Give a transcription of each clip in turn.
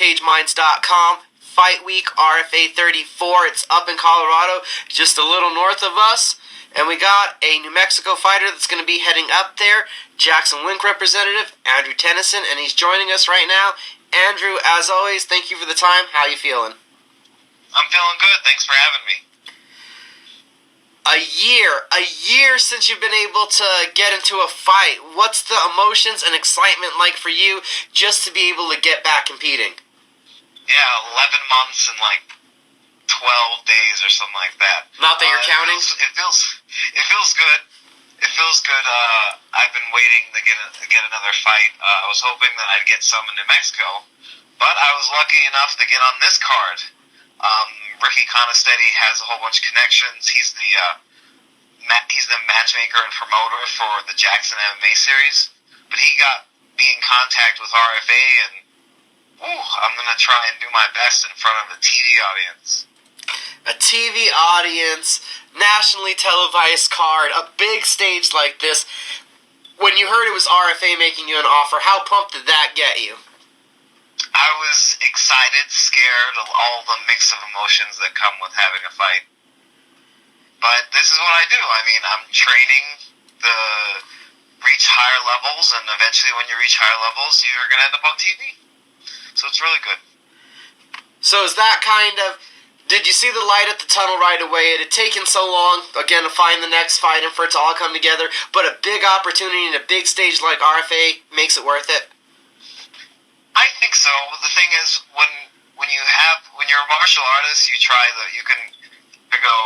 CageMinds.com. Fight Week RFA 34. It's up in Colorado, just a little north of us. And we got a New Mexico fighter that's going to be heading up there, Jackson Wink representative, Andrew Tenneson, and he's joining us right now. Andrew, as always, thank you for the time. How you feeling? I'm feeling good. Thanks for having me. A year since you've been able to get into a fight. What's the emotions and excitement like for you just to be able to get back competing? Yeah, 11 months and like 12 days or something like that. Not that you're counting? It feels good. It feels good. I've been waiting to get another fight. I was hoping that I'd get some in New Mexico, but I was lucky enough to get on this card. Ricky Conestetti has a whole bunch of connections. He's the matchmaker and promoter for the Jackson MMA series, but he got me in contact with RFA, and I'm going to try and do my best in front of a TV audience. A TV audience, nationally televised card, a big stage like this. When you heard it was RFA making you an offer, how pumped did that get you? I was excited, scared, all the mix of emotions that come with having a fight. But this is what I do. I mean, I'm training to reach higher levels, and eventually when you reach higher levels, you're going to end up on TV. So it's really good. So is that kind of... Did you see the light at the tunnel right away? It had taken so long, again, to find the next fight and for it to all come together, but a big opportunity and a big stage like RFA makes it worth it? I think so. The thing is, when you're a martial artist, you can go,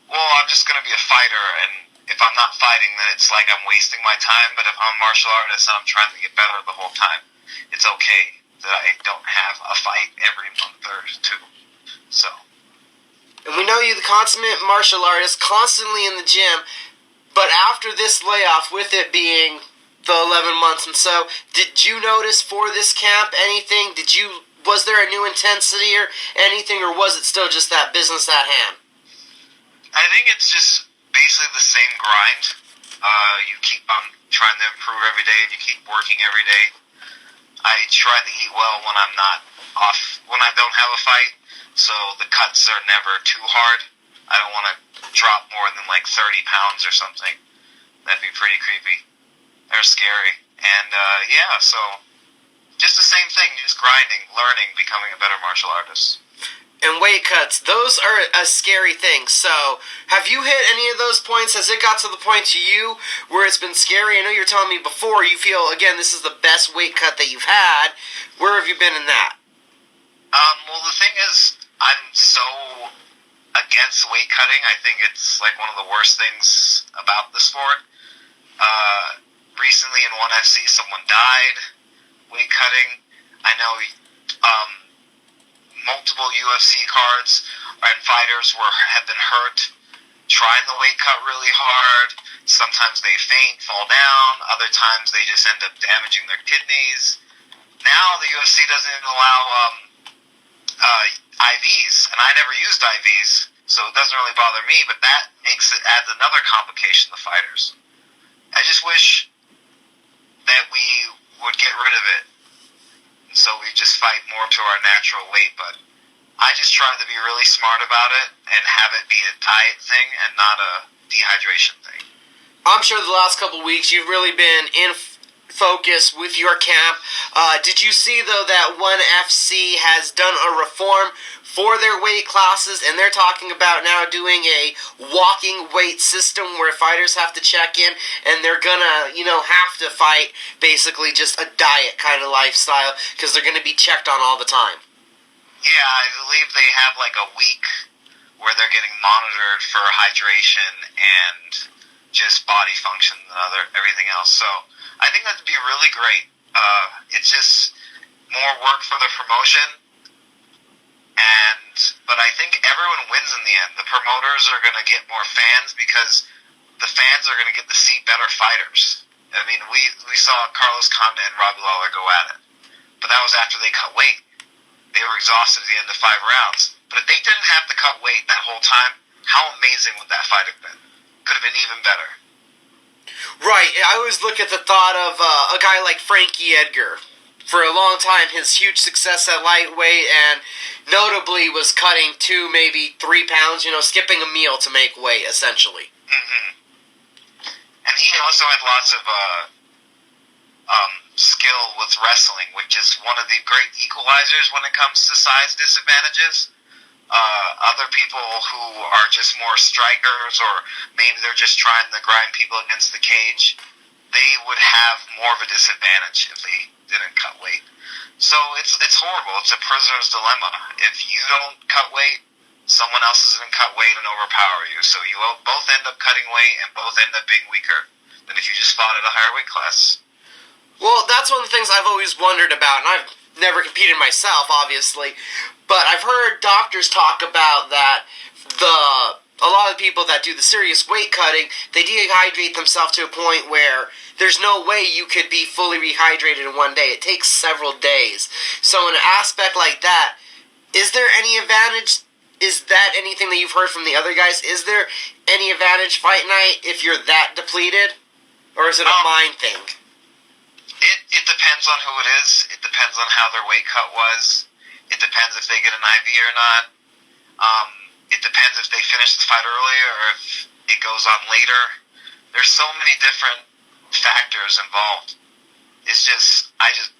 well, I'm just going to be a fighter, and if I'm not fighting, then it's like I'm wasting my time. But if I'm a martial artist and I'm trying to get better the whole time, it's okay that I don't have a fight every month or two. So. And we know you, the consummate martial artist, constantly in the gym, but after this layoff, with it being the 11 months and so, did you notice for this camp anything? Was there a new intensity or anything, or was it still just that business at hand? I think it's just basically the same grind. You keep on trying to improve every day, and you keep working every day. I try to eat well when I'm not off, when I don't have a fight, so the cuts are never too hard. I don't want to drop more than like 30 pounds or something. That'd be pretty creepy. They're scary. And, so just the same thing, just grinding, learning, becoming a better martial artist. And weight cuts, those are a scary thing. So, have you hit any of those points? Has it got to the point to you where it's been scary? I know you were telling me before you feel, again, this is the best weight cut that you've had. Where have you been in that? Well, the thing is, I'm so against weight cutting. I think it's like one of the worst things about the sport. Recently in ONE FC, someone died weight cutting. I know multiple UFC cards and fighters have been hurt trying the weight cut really hard. Sometimes they faint, fall down. Other times they just end up damaging their kidneys. Now the UFC doesn't even allow IVs, and I never used IVs, so it doesn't really bother me, but that adds another complication to fighters. I just wish that we would get rid of it, and so we just fight more to our natural weight. But I just try to be really smart about it and have it be a diet thing and not a dehydration thing. I'm sure the last couple of weeks you've really been in focus with your camp. Did you see, though, that ONE FC has done a reform for their weight classes, and they're talking about now doing a walking weight system where fighters have to check in, and they're gonna, have to fight basically just a diet kind of lifestyle because they're gonna be checked on all the time? Yeah, I believe they have like a week where they're getting monitored for hydration and just body function and everything else. So I think that'd be really great. It's just more work for the promotion, but I think everyone wins in the end. The promoters are going to get more fans because the fans are going to get to see better fighters. I mean, we saw Carlos Condit and Robbie Lawler go at it, but that was after they cut weight. They were exhausted at the end of 5 rounds. But if they didn't have to cut weight that whole time, how amazing would that fight have been? Could have been even better. Right. I always look at the thought of a guy like Frankie Edgar. for a long time his huge success at lightweight, and notably was cutting 2, maybe 3 pounds, skipping a meal to make weight, essentially. Mm-hmm. And he also had lots of skill with wrestling, which is one of the great equalizers when it comes to size disadvantages. Other people who are just more strikers, or maybe they're just trying to grind people against the cage, they would have more of a disadvantage if they didn't cut weight. So it's horrible. It's a prisoner's dilemma. If you don't cut weight, someone else is going to cut weight and overpower you. So you both end up cutting weight and both end up being weaker than if you just fought at a higher weight class. Well, that's one of the things I've always wondered about, and I've never competed myself, obviously, but I've heard doctors talk about that a lot of people that do the serious weight cutting, they dehydrate themselves to a point where there's no way you could be fully rehydrated in one day. It takes several days. So in an aspect like that, is there any advantage? Is that anything that you've heard from the other guys? Is there any advantage fight night if you're that depleted? Or is it a mind thing? It depends on who it is. It depends on how their weight cut was. It depends if they get an IV or not. It depends if they finish the fight earlier or if it goes on later. There's so many different factors involved. I just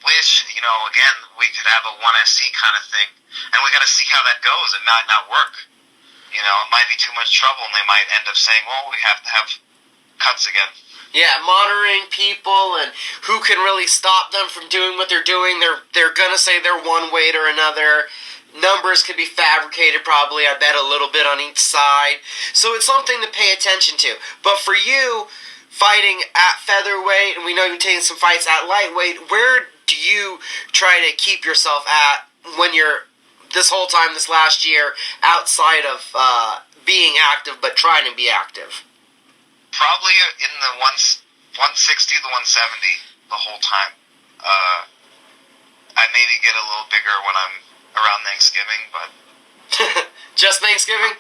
wish, again, we could have a 1FC kind of thing. And we got to see how that goes. It might not work. It might be too much trouble, and they might end up saying, well, we have to have cuts again. Yeah, monitoring people and who can really stop them from doing what they're doing. They're going to say they're one weight or another. Numbers could be fabricated probably, I bet, a little bit on each side. So it's something to pay attention to. But for you, fighting at featherweight, and we know you're taking some fights at lightweight, where do you try to keep yourself at when you're, this whole time, this last year, outside of being active but trying to be active? Probably in the 160 to 170 the whole time. I maybe get a little bigger when I'm around Thanksgiving, but... Just Thanksgiving?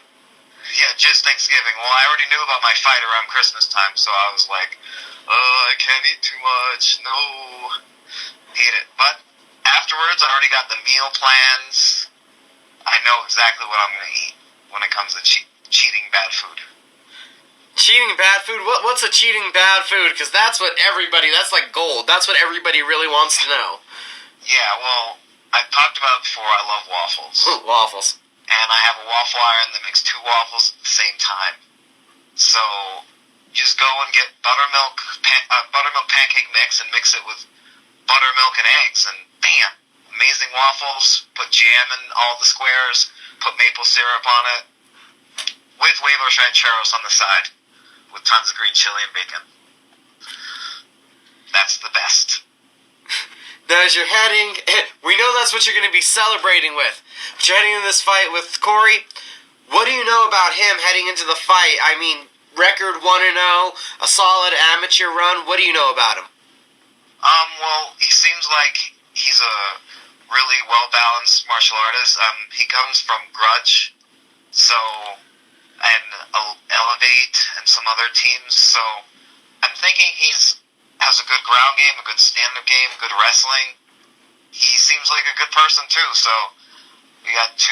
Yeah, just Thanksgiving. Well, I already knew about my fight around Christmas time, so I was like, I can't eat too much. No. Hate it. But afterwards, I already got the meal plans. I know exactly what I'm going to eat when it comes to cheating bad food. Cheating bad food? What's a cheating bad food? Because that's like gold. That's what everybody really wants to know. Yeah, well, I've talked about it before. I love waffles. Ooh, waffles. And I have a waffle iron that makes 2 waffles at the same time. So, just go and get buttermilk pancake mix and mix it with buttermilk and eggs, and bam! Amazing waffles. Put jam in all the squares. Put maple syrup on it. With huevos rancheros on the side. With tons of green chili and bacon. That's the best. Now, as you're heading, we know that's what you're going to be celebrating with. But you're heading into this fight with Cory. What do you know about him heading into the fight? I mean, record 1-0, a solid amateur run. What do you know about him? Well, he seems like he's a really well-balanced martial artist. He comes from Grudge, and Elevate, and some other teams. So I'm thinking has a good ground game, a good stand-up game, good wrestling. He seems like a good person too. So we got 2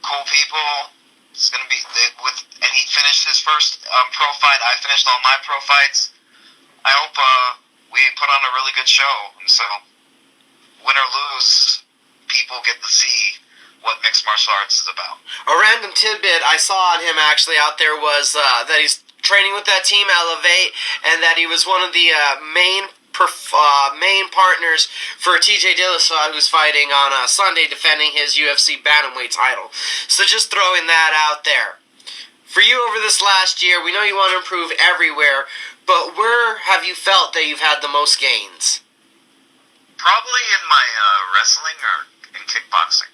cool people. It's gonna be and he finished his first pro fight. I finished all my pro fights. I hope we put on a really good show. And so, win or lose, people get to see what mixed martial arts is about. A random tidbit I saw on him actually out there was that he's training with that team Elevate, and that he was one of the main partners for TJ Dillashaw, who's fighting on Sunday, defending his UFC bantamweight title. So just throwing that out there. For you over this last year, we know you want to improve everywhere, but where have you felt that you've had the most gains? Probably in my wrestling or in kickboxing.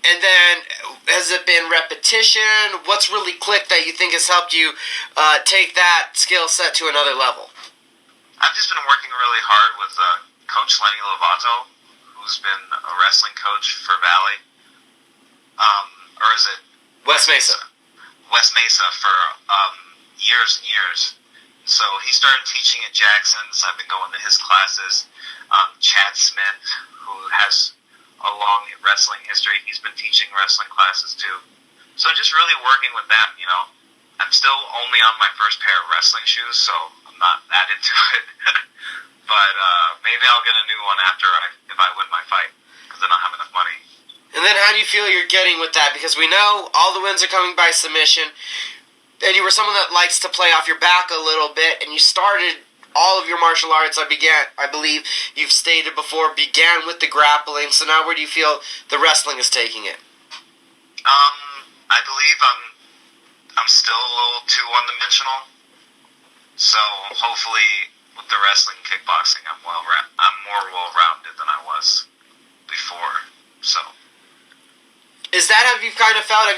And then, has it been repetition? What's really clicked that you think has helped you take that skill set to another level? I've just been working really hard with Coach Lenny Lovato, who's been a wrestling coach for Valley. Or is it? West Mesa. West Mesa for years and years. So he started teaching at Jackson's. I've been going to his classes. Chad Smith, who has a long wrestling history, he's been teaching wrestling classes too. So just really working with them, you know. I'm still only on my first pair of wrestling shoes, so I'm not that into it. But maybe I'll get a new one if I win my fight, because I don't have enough money. And then how do you feel you're getting with that? Because we know all the wins are coming by submission, and you were someone that likes to play off your back a little bit, and you started all of your martial arts, I believe you've stated before, began with the grappling. So now where do you feel the wrestling is taking it? I believe I'm still a little too one-dimensional. So hopefully with the wrestling and kickboxing, I'm more well-rounded than I was before. So have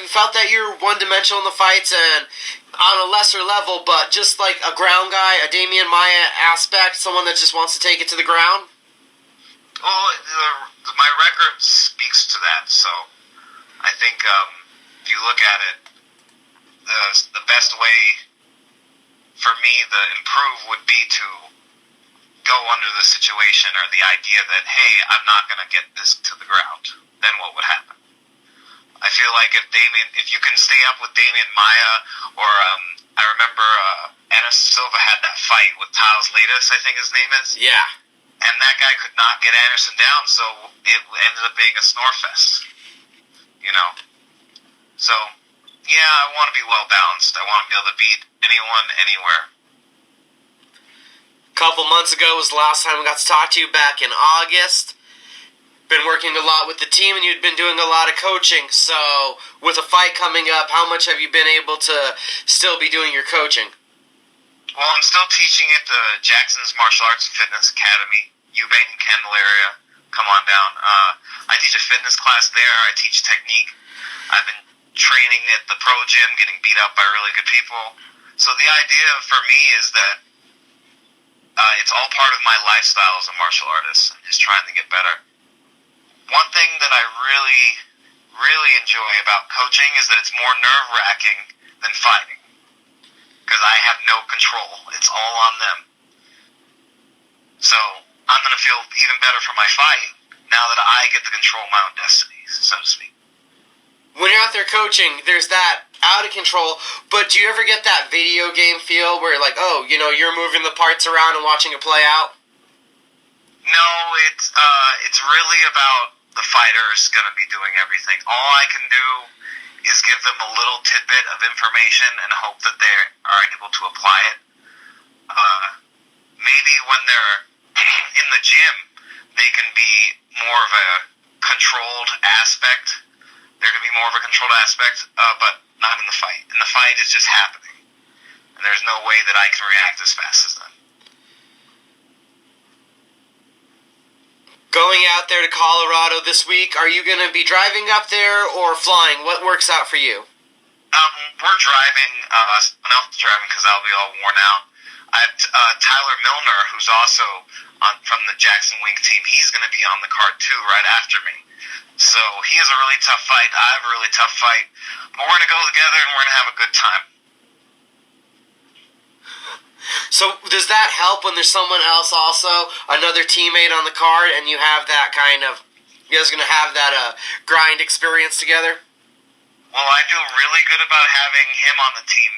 you felt that you're one-dimensional in the fights and on a lesser level, but just like a ground guy, a Damian Maia aspect, someone that just wants to take it to the ground? Well, my record speaks to that, so I think if you look at it, the best way for me to improve would be to go under the situation or the idea that, hey, I'm not going to get this to the ground. Then what would happen? I feel like if you can stay up with Damian Maia, or I remember Anderson Silva had that fight with Tiles Latus, I think his name is. Yeah. And that guy could not get Anderson down, so it ended up being a snore fest. You know? So, yeah, I want to be well balanced. I want to be able to beat anyone, anywhere. A couple months ago was the last time we got to talk to you, back in August. Been working a lot with the team, and you'd been doing a lot of coaching. So, with a fight coming up, how much have you been able to still be doing your coaching? Well, I'm still teaching at the Jackson's Martial Arts and Fitness Academy, Eubank and Candelaria. Come on down. I teach a fitness class there. I teach technique. I've been training at the pro gym, getting beat up by really good people. So the idea for me is that it's all part of my lifestyle as a martial artist, and just trying to get better. One thing that I really, really enjoy about coaching is that it's more nerve-wracking than fighting, because I have no control. It's all on them. So I'm going to feel even better for my fight now that I get to control my own destiny, so to speak. When you're out there coaching, there's that out of control, but do you ever get that video game feel where you're like, oh, you know, you're moving the parts around and watching it play out? No, it's really about the fighter is going to be doing everything. All I can do is give them a little tidbit of information and hope that they are able to apply it. Maybe when they're in the gym, they can be more of a controlled aspect. There can be more of a controlled aspect, but not in the fight. In the fight, it's just happening. And there's no way that I can react as fast as them. Going out there to Colorado this week, are you going to be driving up there or flying? What works out for you? We're driving. Someone else is driving because I'll be all worn out. I have Tyler Milner, who's also from the Jackson Wing team. He's going to be on the card too, right after me. So he has a really tough fight. I have a really tough fight. But we're going to go together and we're going to have a good time. So does that help when there's someone else also, another teammate on the card, and you have that kind of, you guys are going to have that grind experience together? Well, I feel really good about having him on the team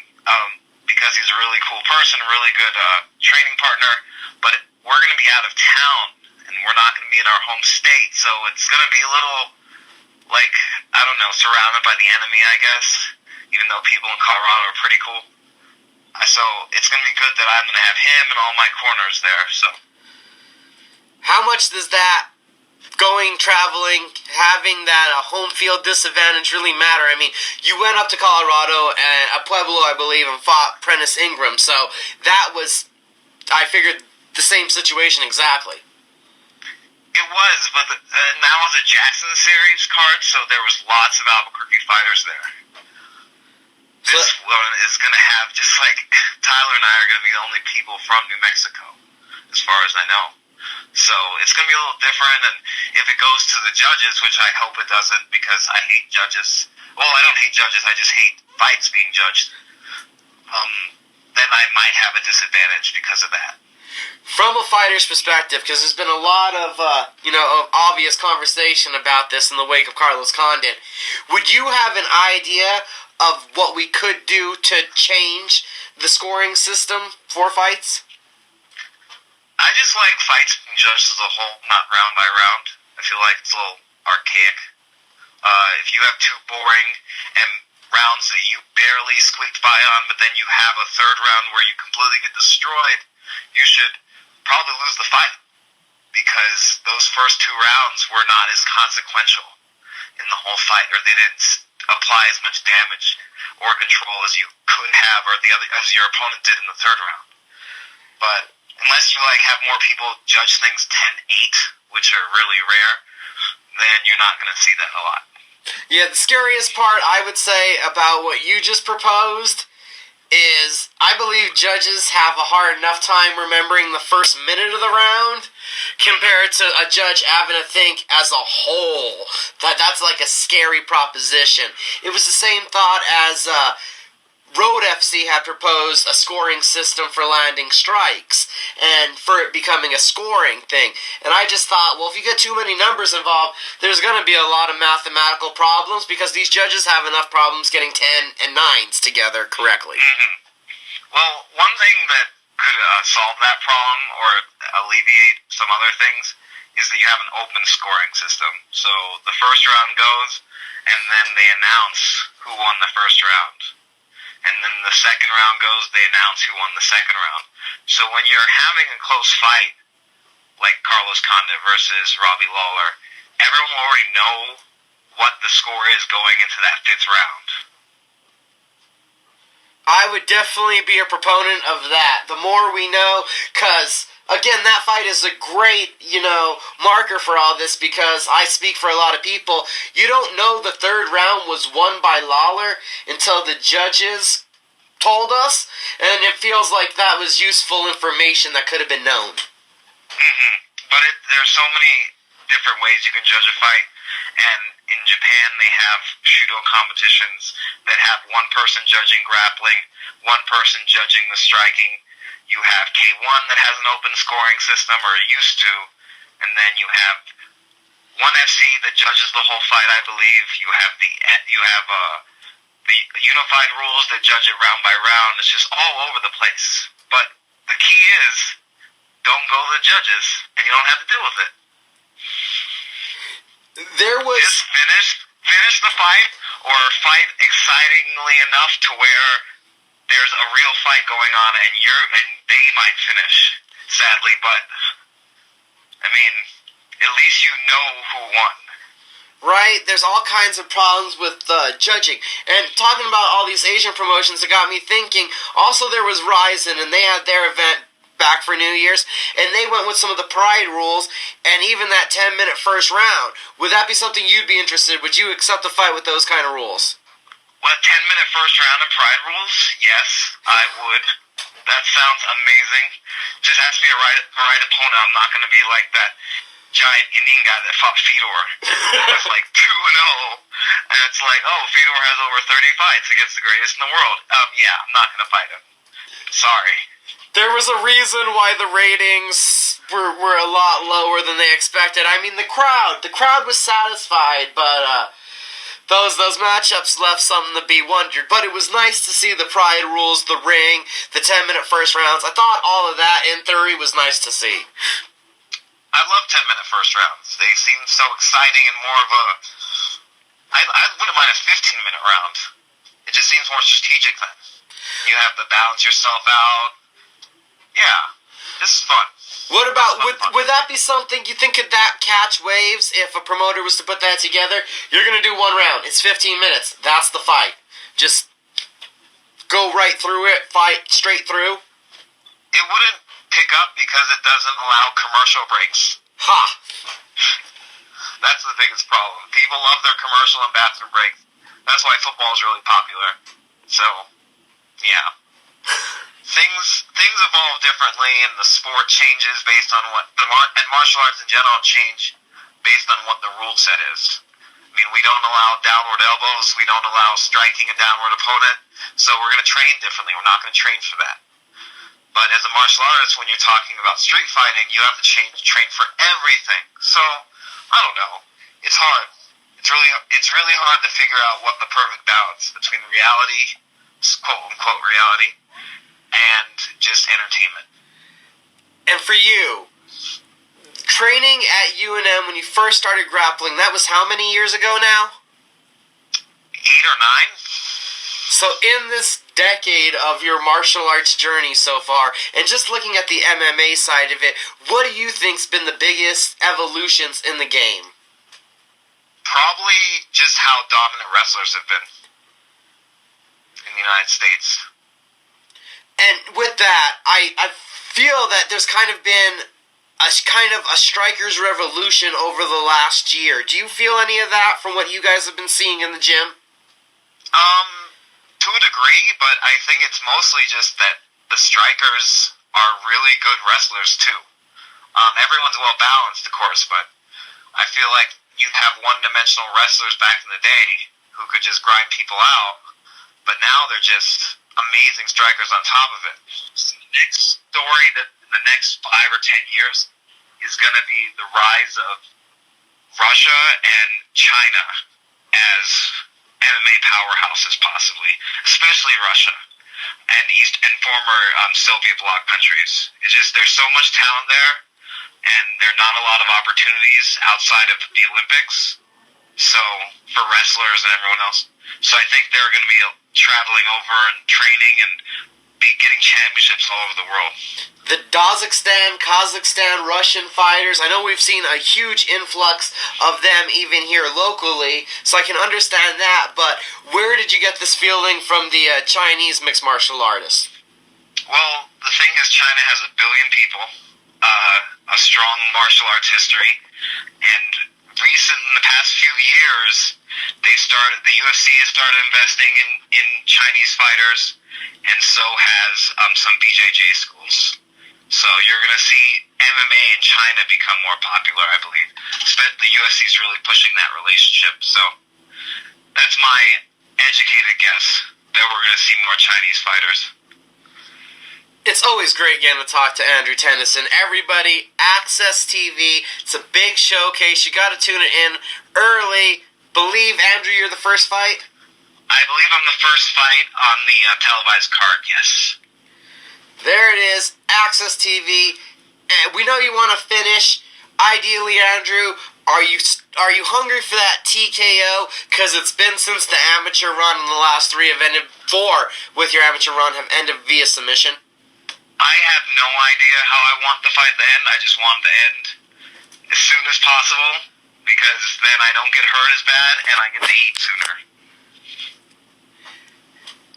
because he's a really cool person, a really good training partner. But we're going to be out of town, and we're not going to be in our home state, so it's going to be a little, like, I don't know, surrounded by the enemy, I guess, even though people in Colorado are pretty cool. So it's going to be good that I'm going to have him and all my corners there. So, how much does that traveling, having that home field disadvantage really matter? I mean, you went up to Colorado and Pueblo, I believe, and fought Prentice Ingram. So that was, I figured, the same situation exactly. It was, but that was a Jackson Series card, so there was lots of Albuquerque fighters there. This one is going to have, just like Tyler and I are going to be the only people from New Mexico, as far as I know. So it's going to be a little different, and if it goes to the judges, which I hope it doesn't, because I hate judges. Well, I don't hate judges, I just hate fights being judged. Then then I might have a disadvantage because of that. From a fighter's perspective, because there's been a lot of, of obvious conversation about this in the wake of Carlos Condit, would you have an idea of what we could do to change the scoring system for fights? I just like fights being judged as a whole, not round by round. I feel like it's a little archaic. If you have two boring and rounds that you barely squeaked by on, but then you have a third round where you completely get destroyed, you should probably lose the fight, because those first two rounds were not as consequential in the whole fight, or they didn't apply as much damage or control as you could have, or as your opponent did in the third round. But unless you have more people judge things 10-8, which are really rare, then you're not going to see that a lot. Yeah, the scariest part, I would say, about what you just proposed is I believe judges have a hard enough time remembering the first minute of the round compared to a judge having to think as a whole. That's like a scary proposition. It was the same thought as Road FC had proposed a scoring system for landing strikes and for it becoming a scoring thing. And I just thought, well, if you get too many numbers involved, there's going to be a lot of mathematical problems because these judges have enough problems getting 10 and 9s together correctly. Mm-hmm. Well, one thing that could solve that problem or alleviate some other things is that you have an open scoring system. So the first round goes, and then they announce who won the first round. And then the second round goes, they announce who won the second round. So when you're having a close fight, like Carlos Condit versus Robbie Lawler, everyone will already know what the score is going into that fifth round. I would definitely be a proponent of that. The more we know, because, again, that fight is a great, marker for all this because I speak for a lot of people. You don't know the third round was won by Lawler until the judges told us, and it feels like that was useful information that could have been known. Mm-hmm. But there's so many different ways you can judge a fight, and in Japan they have Shudo competitions that have one person judging grappling, one person judging the striking. You have K1 that has an open scoring system, or used to, and then you have one FC that judges the whole fight, I believe. You have the unified rules that judge it round by round. It's just all over the place. But the key is, don't go to the judges, and you don't have to deal with it. Just finish the fight, or fight excitingly enough to where there's a real fight going on, and they might finish, sadly, but I mean, at least you know who won. Right, there's all kinds of problems with judging. And talking about all these Asian promotions, it got me thinking. Also, there was Ryzen, and they had their event back for New Year's, and they went with some of the Pride rules, and even that 10-minute first round. Would that be something you'd be interested in? Would you accept a fight with those kind of rules? What, 10-minute first round and Pride rules? Yes, I would. That sounds amazing. Just has to be the right opponent. I'm not going to be like that giant Indian guy that fought Fedor. It's like 2-0. And it's like, oh, Fedor has over 30 fights against the greatest in the world. Yeah, I'm not going to fight him. Sorry. There was a reason why the ratings were a lot lower than they expected. I mean, the crowd was satisfied, but those matchups left something to be wondered. But it was nice to see the Pride rules, the ring, the 10-minute first rounds. I thought all of that, in theory, was nice to see. I love 10-minute first rounds. They seem so exciting and more of a... I wouldn't mind a 15-minute round. It just seems more strategic then. You have to balance yourself out. Yeah, this is fun. What about, would that be something, you think could that catch waves if a promoter was to put that together? You're going to do one round. It's 15 minutes. That's the fight. Just go right through it, fight straight through. It wouldn't pick up because it doesn't allow commercial breaks. Ha! That's the biggest problem. People love their commercial and bathroom breaks. That's why football is really popular. So, yeah. Things evolve differently, and the sport changes based on what and martial arts in general change based on what the rule set is. I mean, we don't allow downward elbows. We don't allow striking a downward opponent. So we're going to train differently. We're not going to train for that. But as a martial artist, when you're talking about street fighting, you have to train for everything. So, I don't know. It's hard. It's really hard to figure out what the perfect balance between reality, quote unquote reality, and just entertainment. And for you, training at UNM when you first started grappling, that was how many years ago now? 8 or 9. So in this decade of your martial arts journey so far, and just looking at the MMA side of it, what do you think's been the biggest evolutions in the game? Probably just how dominant wrestlers have been in the United States. And with that, I feel that there's kind of been a striker's revolution over the last year. Do you feel any of that from what you guys have been seeing in the gym? To a degree, but I think it's mostly just that the strikers are really good wrestlers too. Everyone's well balanced, of course, but I feel like you'd have one-dimensional wrestlers back in the day who could just grind people out, but now they're just amazing strikers on top of it. So the next story that in the next 5 or 10 years is going to be the rise of Russia and China as MMA powerhouses, possibly, especially Russia and former Soviet bloc countries. It's just there's so much talent there, and there are not a lot of opportunities outside of the Olympics. So for wrestlers and everyone else, so I think they're going to be traveling over and training and be getting championships all over the world. The Kazakhstan, Russian fighters, I know we've seen a huge influx of them even here locally, so I can understand that, but where did you get this feeling from the Chinese mixed martial artists? Well, the thing is, China has 1 billion people, a strong martial arts history, and in the past few years, the UFC has started investing in Chinese fighters, and so has some BJJ schools. So you're going to see MMA in China become more popular, I believe. The UFC is really pushing that relationship. So that's my educated guess, that we're going to see more Chinese fighters. It's always great getting to talk to Andrew Tenneson. Everybody, AXS TV, it's a big showcase. You got to tune it in early. Believe, Andrew, you're the first fight? I believe I'm the first fight on the televised card, yes. There it is, AXS TV. And we know you want to finish. Ideally, Andrew, are you hungry for that TKO? Because it's been since the amateur run, and the last 3 have ended, 4 with your amateur run have ended via submission. I have no idea how I want the fight to end. I just want it to end as soon as possible, because then I don't get hurt as bad and I get to eat sooner.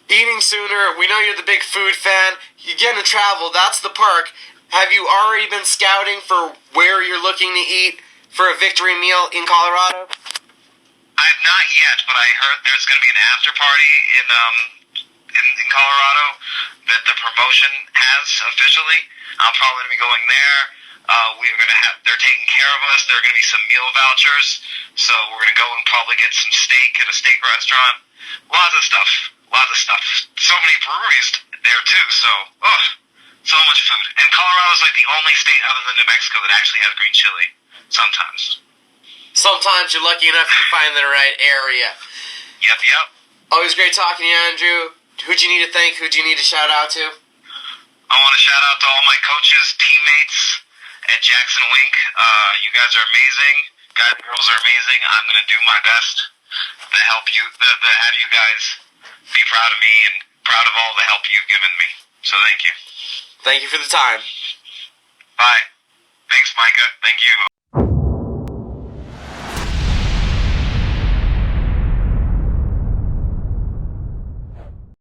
Eating sooner, we know you're the big food fan. You're getting to travel, that's the perk. Have you already been scouting for where you're looking to eat for a victory meal in Colorado? I've not yet, but I heard there's going to be an after party in Colorado that the promotion has officially. I'm probably going to be going there. They're taking care of us. There are going to be some meal vouchers, so we're going to go and probably get some steak at a steak restaurant. Lots of stuff. So many breweries there too, so much food. And Colorado's like the only state other than New Mexico that actually has green chili, sometimes. Sometimes you're lucky enough to find the right area. Yep. Always great talking to you, Andrew. Who'd you need to thank? Who'd you need to shout out to? I want to shout out to all my coaches, teammates at Jackson Wink. You guys are amazing. Guys and girls are amazing. I'm going to do my best to help you, to have you guys be proud of me and proud of all the help you've given me. So thank you. Thank you for the time. Bye. Thanks, Micah. Thank you.